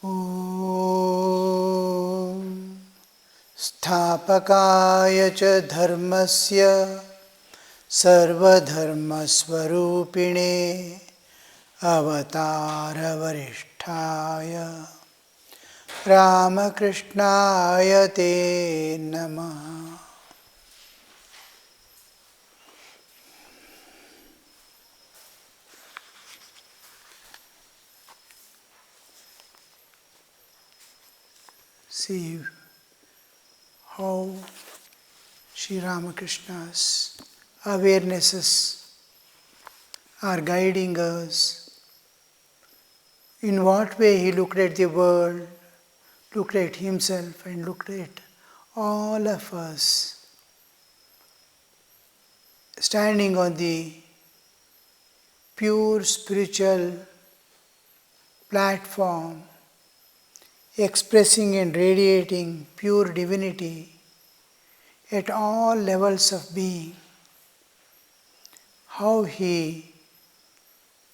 ॐ स्थापकाय च धर्मस्य सर्वधर्मस्वरूपिणे अवतारवरिष्ठाय रामकृष्णाय ते नमः। See how Sri Ramakrishna's awarenesses are guiding us. In what way he looked at the world, looked at himself, and looked at all of us, standing on the pure spiritual platform, expressing and radiating pure divinity at all levels of being. How he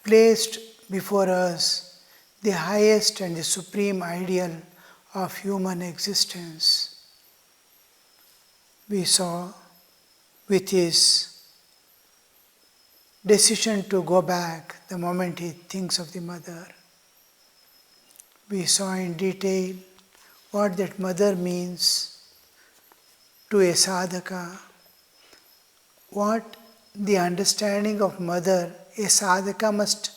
placed before us the highest and the supreme ideal of human existence. We saw with his decision to go back the moment he thinks of the mother. We saw in detail what that mother means to a sadhaka, what the understanding of mother a sadhaka must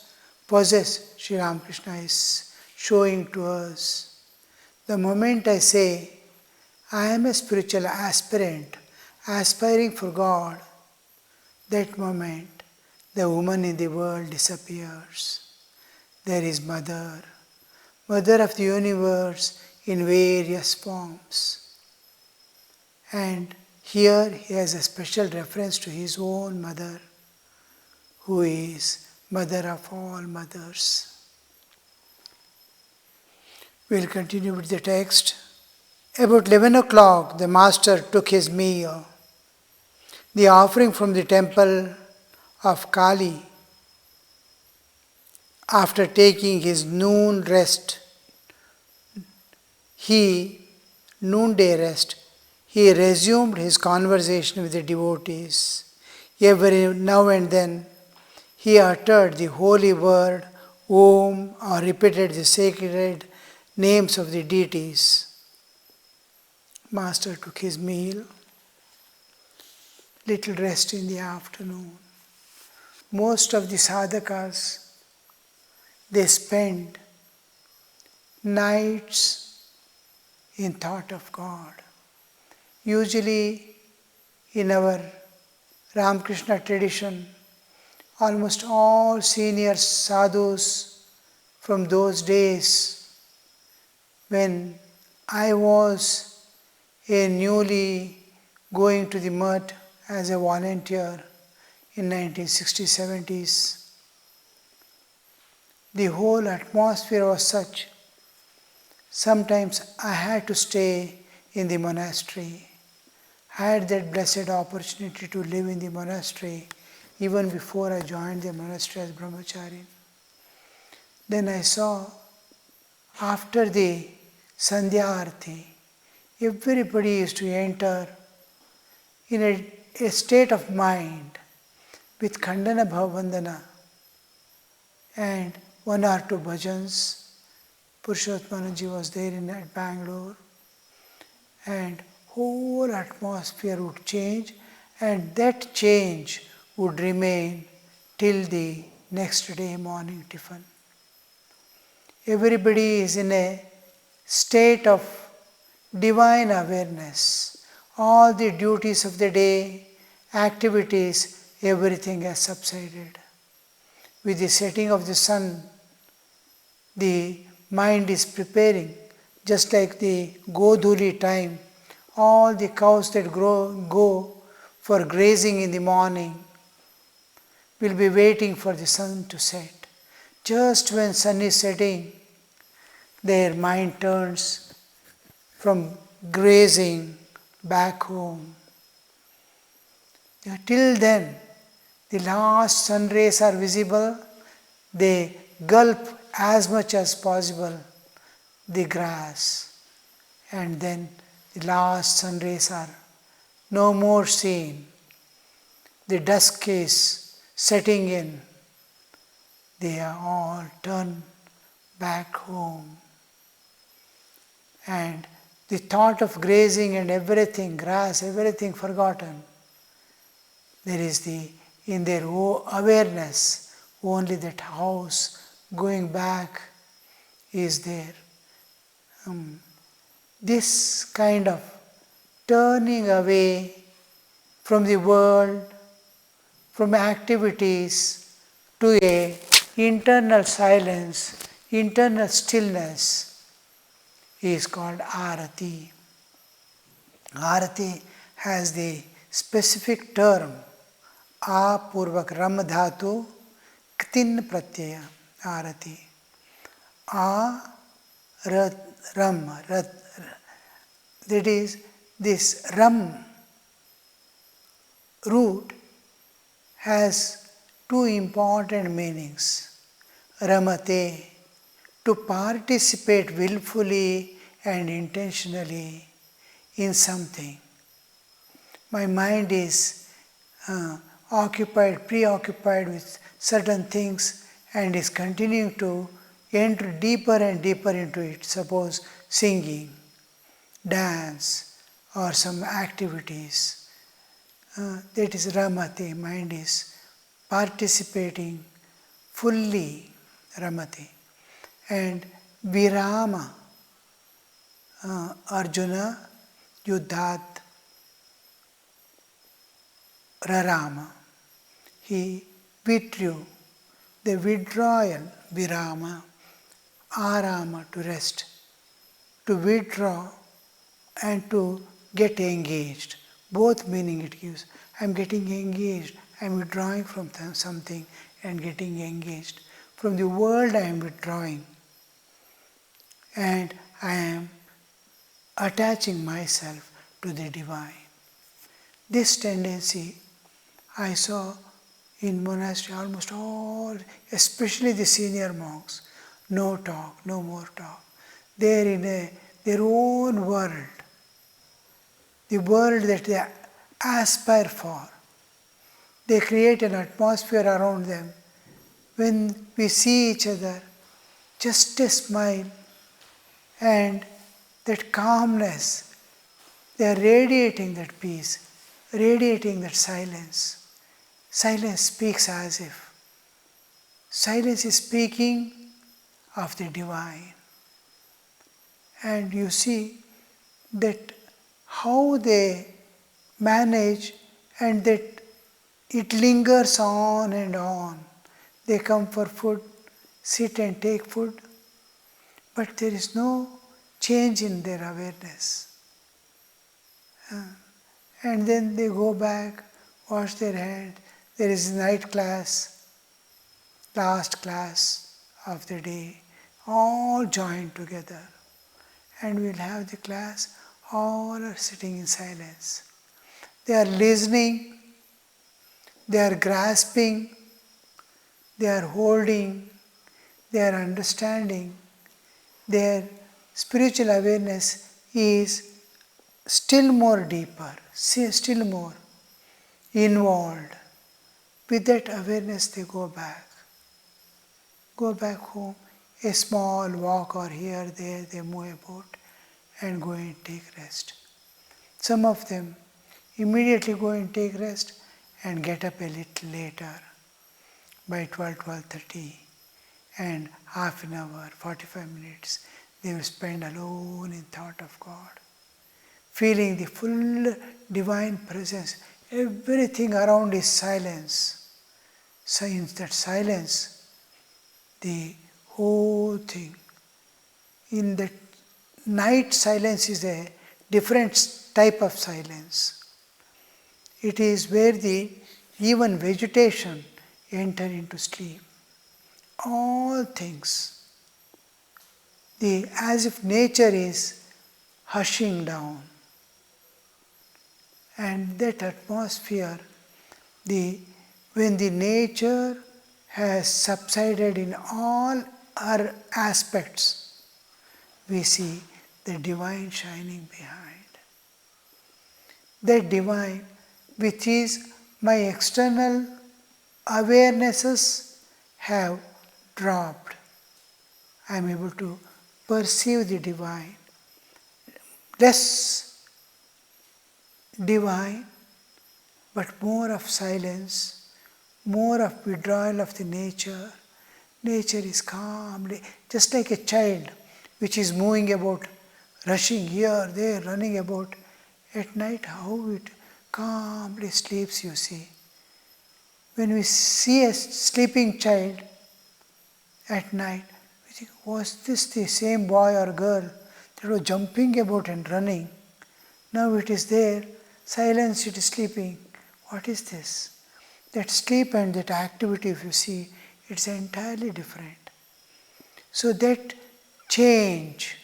possess. Sri Ramakrishna is showing to us. The moment I say, I am a spiritual aspirant, aspiring for God, that moment the woman in the world disappears. There is mother, mother of the universe in various forms. And here he has a special reference to his own mother, who is mother of all mothers. We'll continue with the text. About 11 o'clock, the master took his meal. The offering from the temple of Kali. After taking his noonday rest, he resumed his conversation with the devotees. Every now and then, he uttered the holy word Om or repeated the sacred names of the deities. Master took his meal, little rest in the afternoon. Most of the sadhakas, they spend nights in thought of God. Usually in our Ramakrishna tradition, almost all senior sadhus from those days, when I was a newly going to the mud as a volunteer in 1960s-70s, the whole atmosphere was such. Sometimes I had to stay in the monastery. I had that blessed opportunity to live in the monastery even before I joined the monastery as brahmachari. Then I saw, after the Sandhya Arati, everybody used to enter in a state of mind with Khandana Bhavandana and one or two bhajans. Purushottamanaji was there at Bangalore, and whole atmosphere would change, and that change would remain till the next day morning tiffin. Everybody is in a state of divine awareness. All the duties of the day, activities, everything has subsided. With the setting of the sun, the mind is preparing, just like the Godhuli time. All the cows that go for grazing in the morning will be waiting for the sun to set. Just when sun is setting, their mind turns from grazing back home. Till then, the last sun rays are visible. They gulp as much as possible the grass, and then the last sun rays are no more seen. The dusk is setting in. They are all turned back home. And the thought of grazing and everything, grass, everything forgotten. There is in their awareness, only that house going back is there. This kind of turning away from the world, from activities, to a internal silence, internal stillness is called arati. Arati has the specific term, apurvak ram dhatu ktin pratyaya arati. Ram, that is, this ram root has two important meanings. Ramate, to participate willfully and intentionally in something. My mind is preoccupied with certain things and is continuing to enter deeper and deeper into it. Suppose singing, dance, or some activities. That is Ramate, mind is participating fully, Ramate. And Virama, Arjuna, Yuddhat, Rarama. He withdrew, the withdrawal, Virama, Arama, to rest, to withdraw and to get engaged. Both meaning it gives. I am getting engaged, I am withdrawing from something and getting engaged. From the world I am withdrawing and I am attaching myself to the divine. This tendency I saw in monastery almost all, especially the senior monks. No talk, no more talk. They are in their own world, the world that they aspire for. They create an atmosphere around them. When we see each other, just a smile and that calmness, they are radiating that peace, radiating that silence. Silence speaks as if. Silence is speaking of the divine. And you see that how they manage and that it lingers on and on. They come for food, sit and take food, but there is no change in their awareness. And then they go back, wash their hands. There is night class, last class of the day, all joined together. And we'll have the class, all are sitting in silence. They are listening, they are grasping, they are holding, they are understanding. Their spiritual awareness is still more deeper, still more involved. With that awareness they go back home, a small walk or here, there, they move about and go and take rest. Some of them immediately go and take rest and get up a little later by 12:30, and half an hour, 45 minutes, they will spend alone in thought of God, feeling the full divine presence. Everything around is silence. So in that silence, the whole thing, in that night silence is a different type of silence. It is where even vegetation enter into sleep. All things, as if nature is hushing down. And that atmosphere, when the nature has subsided in all her aspects, we see the divine shining behind. That divine, which is my external awarenesses have dropped. I am able to perceive the divine. Less divine, but more of silence, more of withdrawal of the nature. Nature is calmly, just like a child which is moving about, rushing here, there, running about. At night, how it calmly sleeps, you see. When we see a sleeping child at night, we think, was this the same boy or girl that was jumping about and running? Now it is there, silence, it is sleeping. What is this? That sleep and that activity, if you see, it's entirely different. So that change,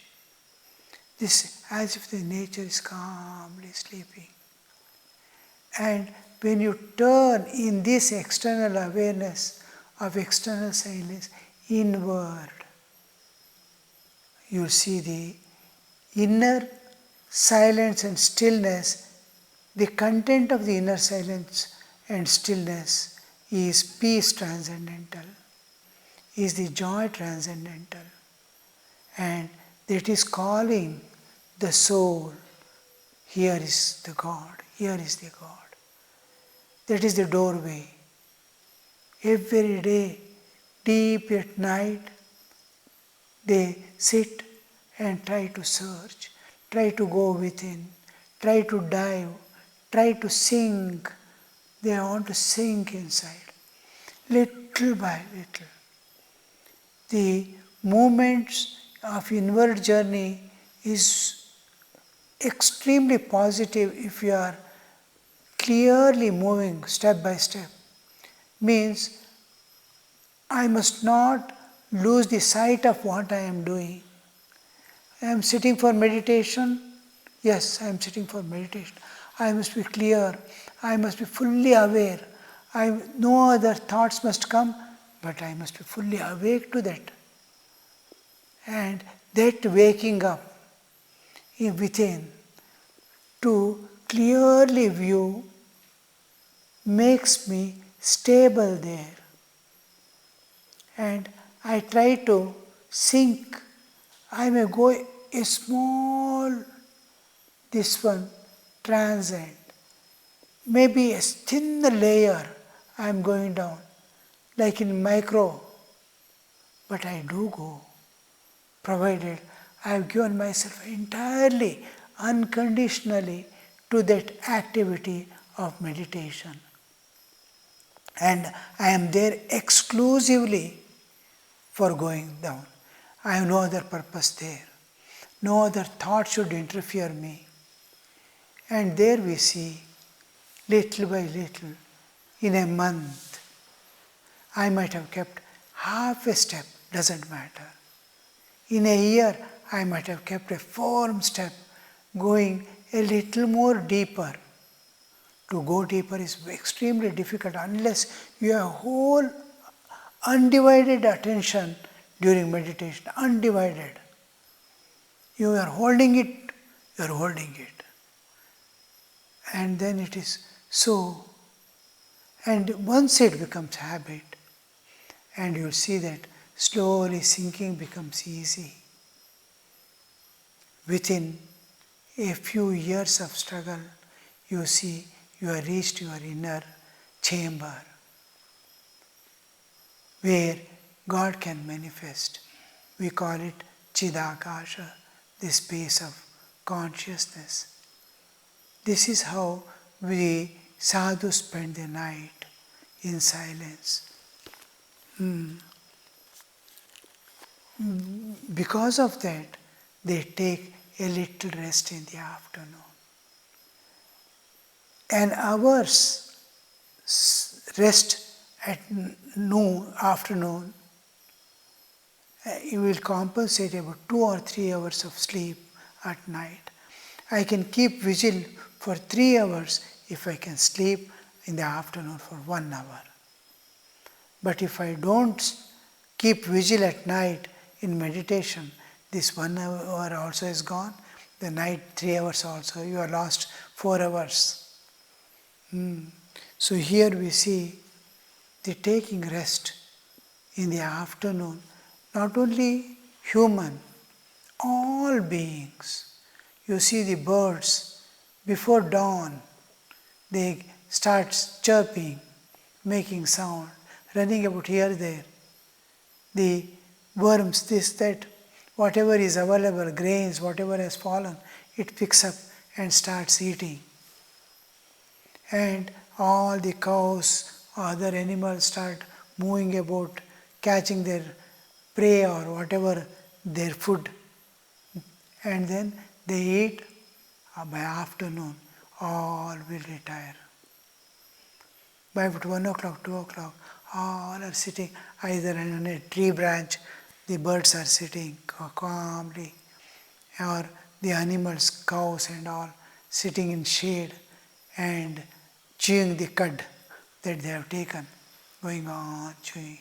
this as if the nature is calmly sleeping. And when you turn in this external awareness of external silence inward, you see the inner silence and stillness. The content of the inner silence and stillness is peace transcendental, is the joy transcendental, and that is calling the soul, here is the God, here is the God. That is the doorway. Every day, deep at night, they sit and try to search, try to go within, try to dive, try to sink. They want to sink inside, little by little. The movements of inward journey is extremely positive if you are clearly moving step by step. Means I must not lose the sight of what I am doing. I am sitting for meditation. Yes, I am sitting for meditation. I must be clear. I must be fully aware. No other thoughts must come, but I must be fully awake to that. And that waking up within to clearly view makes me stable there. And I try to sink. I may go a small, this one, transient. Maybe a thin layer I am going down, like in micro. But I do go, provided I have given myself entirely, unconditionally to that activity of meditation. And I am there exclusively for going down. I have no other purpose there. No other thought should interfere me. And there we see, little by little, in a month, I might have kept half a step, doesn't matter. In a year, I might have kept a firm step, going a little more deeper. To go deeper is extremely difficult unless you have whole undivided attention during meditation, undivided. You are holding it, you are holding it. And then it is so. And once it becomes habit, and you see that slowly sinking becomes easy. Within a few years of struggle, you see you have reached your inner chamber where God can manifest. We call it Chidakasha, the space of consciousness. This is how we sadhus spend the night in silence. Because of that, they take a little rest in the afternoon. An hour's rest at afternoon, you will compensate about 2 or 3 hours of sleep at night. I can keep vigil for 3 hours if I can sleep in the afternoon for 1 hour. But if I don't keep vigil at night in meditation, this 1 hour also is gone, the night 3 hours also, you are lost 4 hours. So here we see the taking rest in the afternoon, not only human, all beings. You see the birds, before dawn, they start chirping, making sound, running about here, there. The worms, this, that, whatever is available, grains, whatever has fallen, it picks up and starts eating. And all the cows, other animals start moving about, catching their prey or whatever their food. And then they eat. By afternoon, all will retire. By about 1 o'clock, 2 o'clock, all are sitting either on a tree branch, the birds are sitting calmly, or the animals, cows and all, sitting in shade and chewing the cud that they have taken, going on chewing.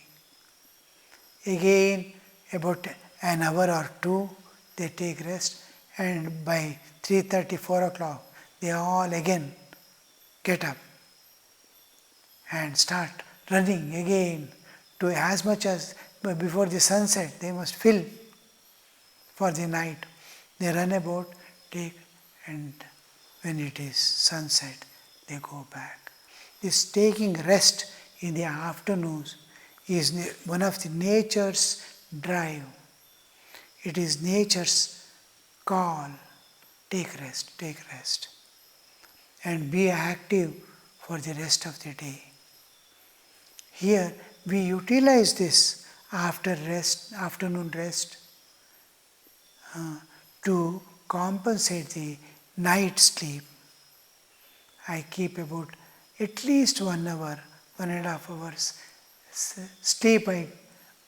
Again, about an hour or two, they take rest, and by 3:30, 4 o'clock, they all again get up and start running again to as much as before the sunset. They must fill for the night. They run about, take, and when it is sunset, they go back. This taking rest in the afternoons is one of the nature's drive. It is nature's call. Take rest, and be active for the rest of the day. Here we utilize this afternoon rest to compensate the night sleep. I keep about at least 1 hour, 1.5 hours sleep. I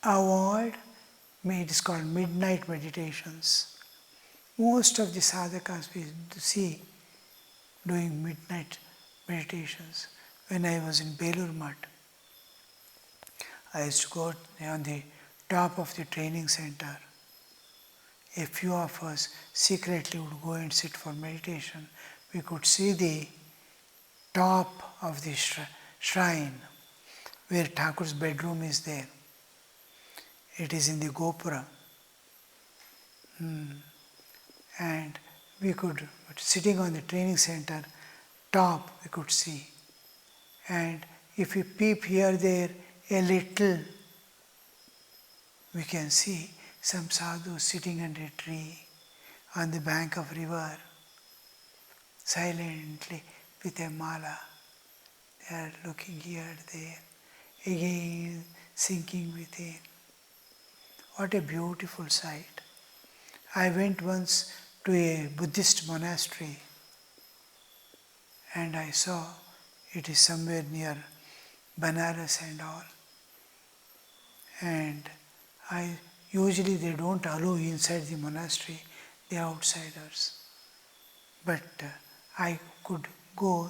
avoid. It is called midnight meditations. Most of the sadhakas we see doing midnight meditations. When I was in Belur Mutt, I used to go on the top of the training center. A few of us secretly would go and sit for meditation. We could see the top of the shrine where Thakur's bedroom is there. It is in the Gopura. And we could, sitting on the training center top, we could see. And if we peep here, there, a little, we can see some sadhus sitting under a tree on the bank of river, silently with a mala. They are looking here, there, again sinking within. What a beautiful sight. I went once to a Buddhist monastery and I saw it is somewhere near Banaras and all. And usually they don't allow inside the monastery the outsiders. But I could go.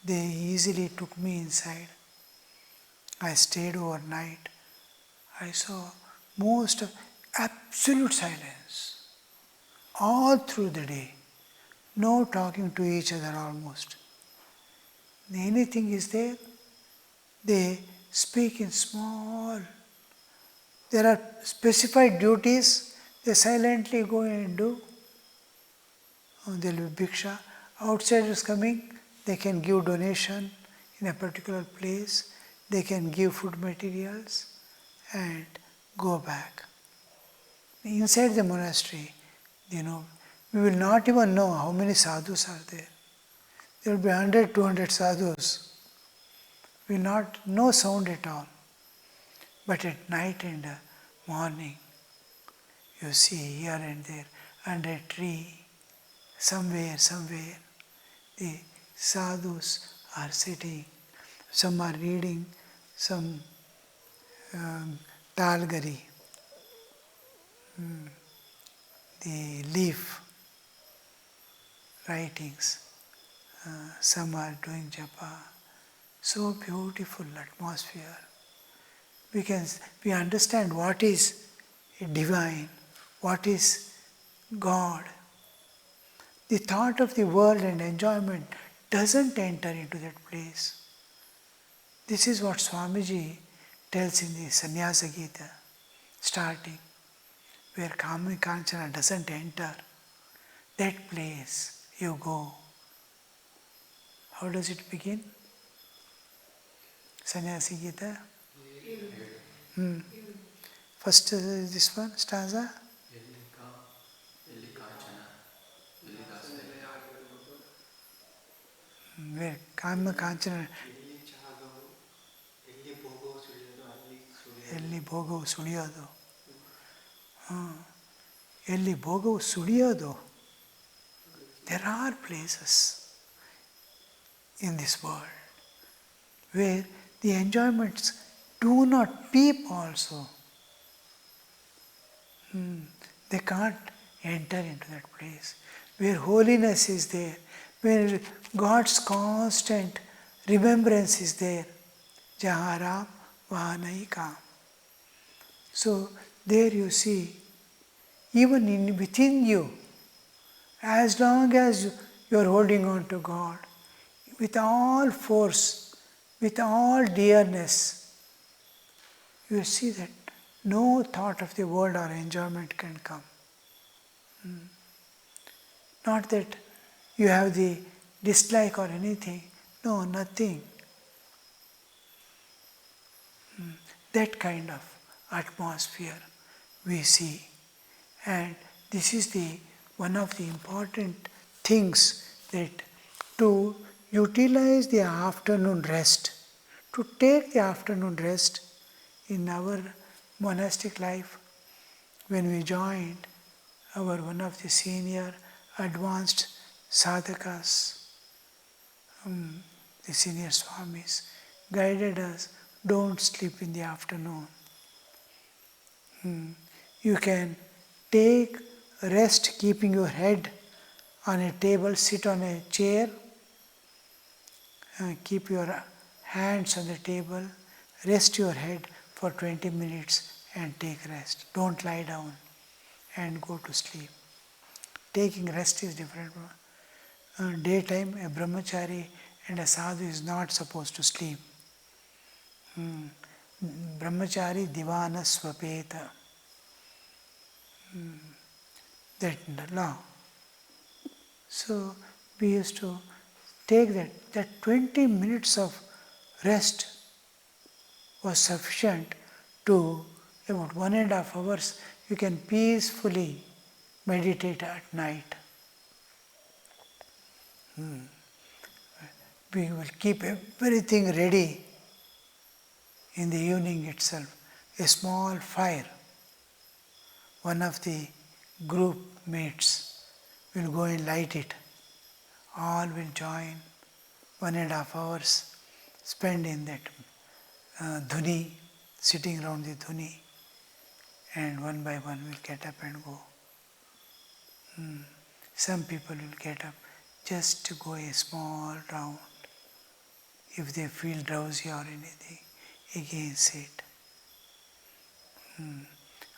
They easily took me inside. I stayed overnight. I saw most of absolute silence all through the day. No talking to each other almost. Anything is there, they speak in small. There are specified duties, they silently go and do. There will be bhiksha. Outsiders coming, they can give donation in a particular place. They can give food materials and go back. Inside the monastery, we will not even know how many sadhus are there. There will be 100, 200 sadhus. We will not know sound at all. But at night and morning, you see here and there, under a tree, somewhere, the sadhus are sitting. Some are reading some talgari, the leaf writings. Some are doing japa. So beautiful atmosphere. We understand what is divine, what is God. The thought of the world and enjoyment doesn't enter into that place. This is what Swamiji tells in the Sannyasa Gita, starting, where Kama Kanchana doesn't enter. That place you go. How does it begin? Sannyasi Gita? First this one, stanza? Where Kama Kanchana ಎಲ್ಲಿ ಭೋಗವು ಸುಳಿಯೋದು ಎಲ್ಲಿ ಭೋಗವು ಸುಳಿಯೋದು. There are places in this world where the enjoyments do not peep also. They can't enter into that place where holiness is there, where God's constant remembrance is there. Jahan Ram wahan nahi kaam. So there you see, even within you, as long as you are holding on to God, with all force, with all dearness, you see that no thought of the world or enjoyment can come. Not that you have the dislike or anything. No, nothing. That kind of atmosphere we see. And this is one of the important things, that to utilize the afternoon rest, to take the afternoon rest in our monastic life. When we joined, one of the senior advanced sadhakas, the senior Swamis, guided us, don't sleep in the afternoon. You can take rest keeping your head on a table, sit on a chair, keep your hands on the table, rest your head for 20 minutes and take rest. Don't lie down and go to sleep. Taking rest is different. Daytime, a brahmachari and a sadhu is not supposed to sleep. Brahmachari divana swapeta. That law. So we used to take that 20 minutes of rest was sufficient to, about 1.5 hours, you can peacefully meditate at night. We will keep everything ready in the evening itself. A small fire. One of the group mates will go and light it. All will join, 1.5 hours spend in that dhuni, sitting around the dhuni, and one by one will get up and go. Some people will get up just to go a small round. If they feel drowsy or anything, again sit.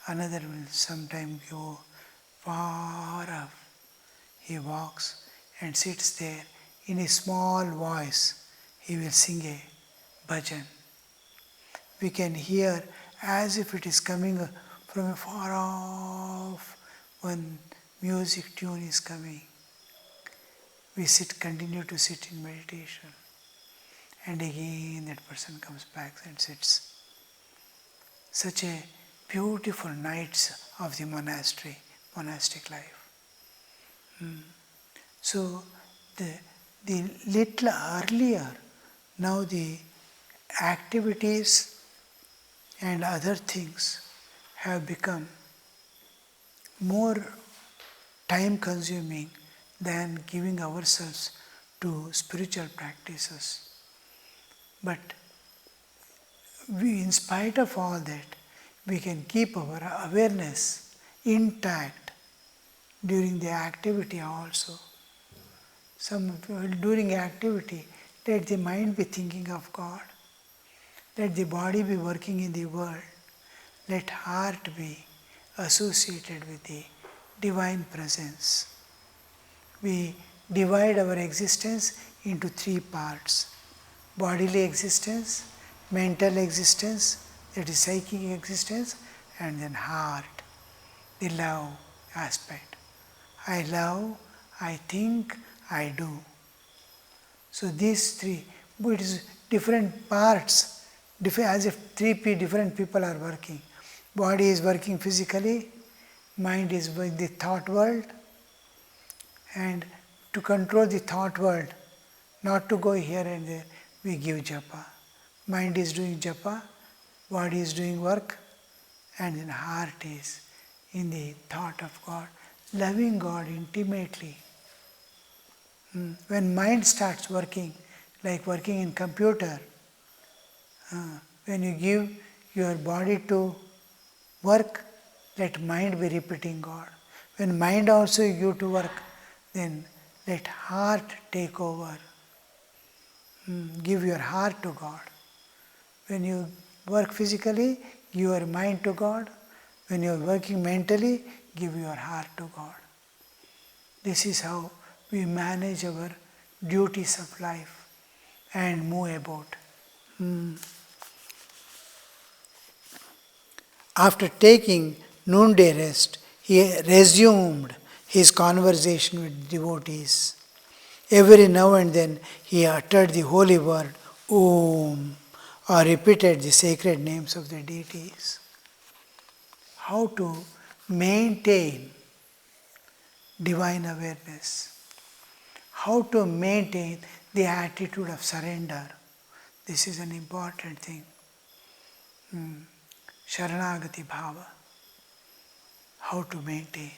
Another will sometimes go far off. He walks and sits there. In a small voice, he will sing a bhajan. We can hear as if it is coming from a far off, one music tune is coming. We continue to sit in meditation. And again that person comes back and sits. Such a beautiful nights of the monastic life. So the little earlier, now the activities and other things have become more time consuming than giving ourselves to spiritual practices. But in spite of all that, we can keep our awareness intact during the activity also. During activity, let the mind be thinking of God. Let the body be working in the world. Let heart be associated with the divine presence. We divide our existence into three parts: bodily existence, mental existence, that is psychic existence, and then heart, the love aspect. I love, I think, I do. So these three, but it is different parts, as if different people are working. Body is working physically, mind is with the thought world, and to control the thought world, not to go here and there, we give japa. Mind is doing japa, body is doing work, and then heart is in the thought of God, loving God intimately. When mind starts working, like working in computer, when you give your body to work, let mind be repeating God. When mind also you give to work, then let heart take over. Give your heart to God. When you work physically, give your mind to God. When you are working mentally, give your heart to God. This is how we manage our duties of life and move about. After taking noonday rest, he resumed his conversation with devotees. Every now and then he uttered the holy word Om or repeated the sacred names of the deities. How to maintain divine awareness? How to maintain the attitude of surrender? This is an important thing. Sharanagati bhava. How to maintain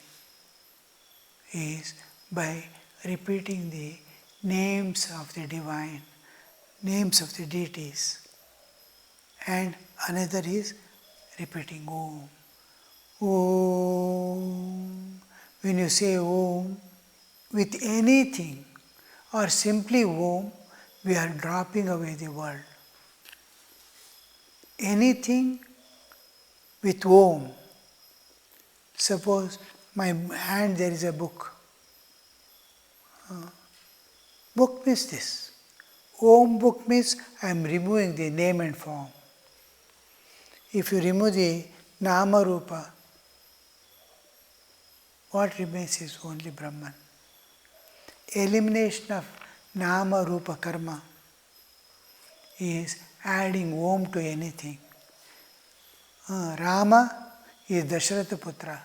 is by repeating the names of the divine, names of the deities. And another is repeating Om. Om. When you say Om with anything or simply Om, we are dropping away the world. Anything with Om. Suppose my hand there is a book. Book means this. Om book means I am removing the name and form. If you remove the Nama Rupa, what remains is only Brahman. Elimination of Nama Rupa Karma is adding Om to anything. Rama is Dasharatha Putra,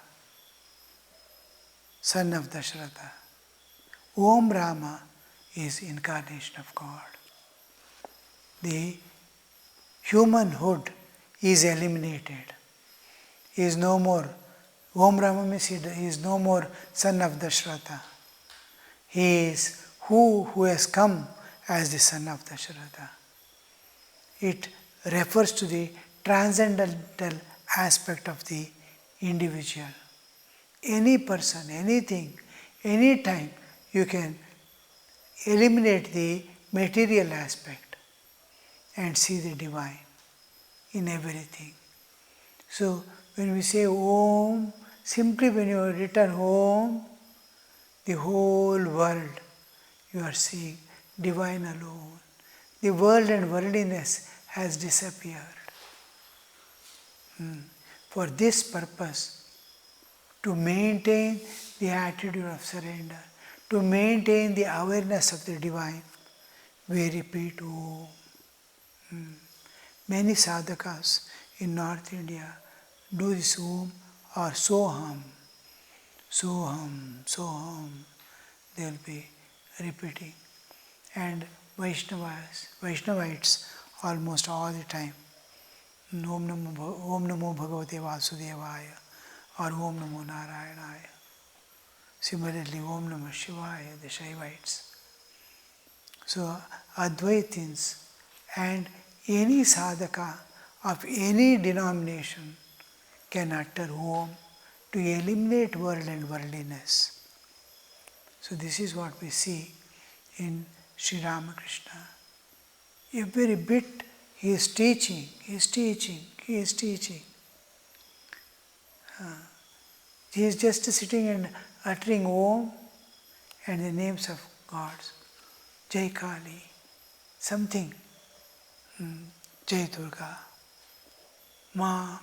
son of Dasharatha. Om Rama is incarnation of God. The humanhood is eliminated. He is no more. Om Rama means he is no more son of Dasharatha. He is who has come as the son of Dasharatha. It refers to the transcendental aspect of the individual. Any person, anything, anytime, you can eliminate the material aspect and see the divine in everything. So when we say Om, simply when you return Om, the whole world you are seeing divine alone. The world and worldliness has disappeared. For this purpose, to maintain the attitude of surrender, to maintain the awareness of the divine, we repeat Om. Many sadhakas in North India do this Om or Soham. Soham, Soham, they will be repeating. And Vaishnavites almost all the time. Om Namo Bhagavate Vasudevaya or Om Namo Narayanaya. Similarly, Om Namah Shivaya, the Shaivites. So, Advaitins and any sadhaka of any denomination can utter Om to eliminate world and worldliness. So, this is what we see in Sri Ramakrishna. Every bit he is teaching, he is teaching, he is teaching. He is just sitting and uttering Om and the names of gods. Jai Kali, something, Jai Durga, Ma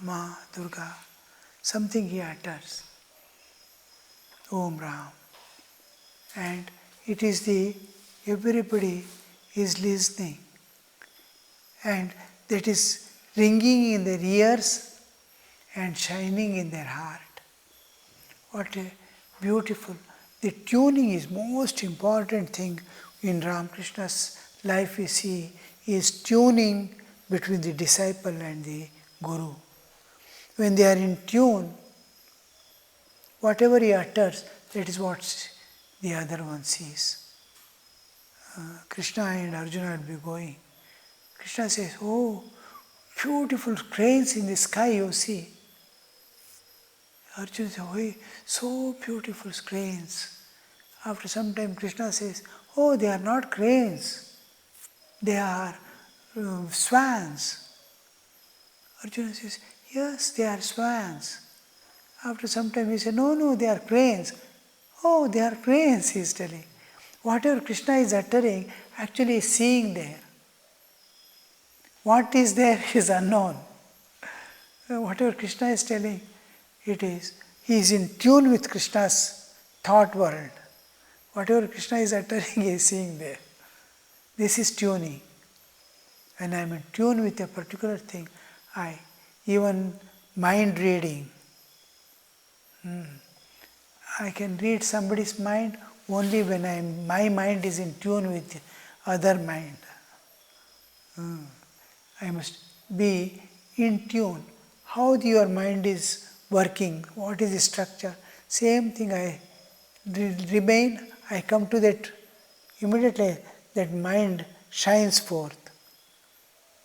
Durga, something he utters. Om Ram. And it is everybody is listening. And that is ringing in their ears and shining in their heart. What a beautiful, the tuning is most important thing in Ramakrishna's life we see is tuning between the disciple and the guru. When they are in tune, whatever he utters, that is what the other one sees. Krishna and Arjuna will be going. Krishna says, oh, beautiful cranes in the sky you see. Arjuna says, oh, so beautiful cranes. After some time Krishna says, oh, they are not cranes. They are swans. Arjuna says, yes, they are swans. After some time he says, no, they are cranes. Oh, they are cranes, he is telling. Whatever Krishna is uttering, actually is seeing there. What is there is unknown. Whatever Krishna is telling, it is. He is in tune with Krishna's thought world. Whatever Krishna is uttering, he is seeing there. This is tuning. When I am in tune with a particular thing, even mind reading, I can read somebody's mind only when my mind is in tune with other mind. I must be in tune. How your mind is working, what is the structure, same thing I remain, I come to that, immediately that mind shines forth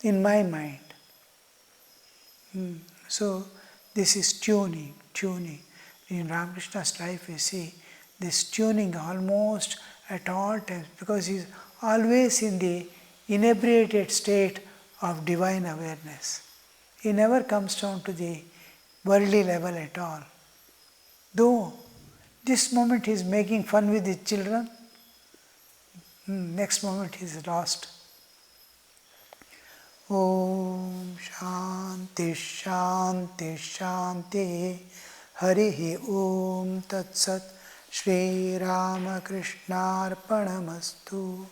in my mind. So this is tuning. In Ramakrishna's life we see this tuning almost at all times because he is always in the inebriated state of divine awareness. He never comes down to the worldly level at all. Though this moment he is making fun with his children, next moment he is lost. Om Shanti Shanti Shanti Harihi Om Tat Sat Shri Ramakrishna Arpanamastu.